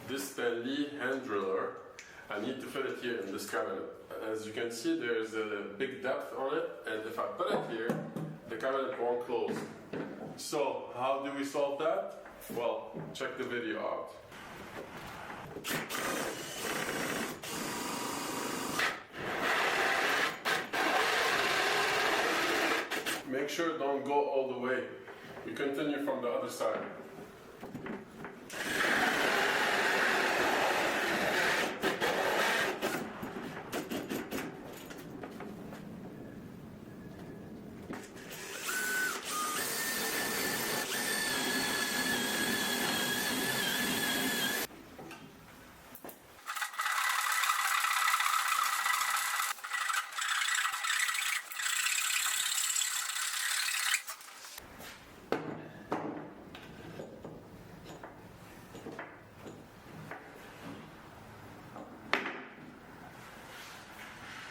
this Stainly hand driller. I need to fit it here in this cabinet. As you can see, there's a big depth on it, and if I put it here, the cabinet won't close. So how do we solve that? Well, check the video out. Make sure don't go all the way. We continue from the other side.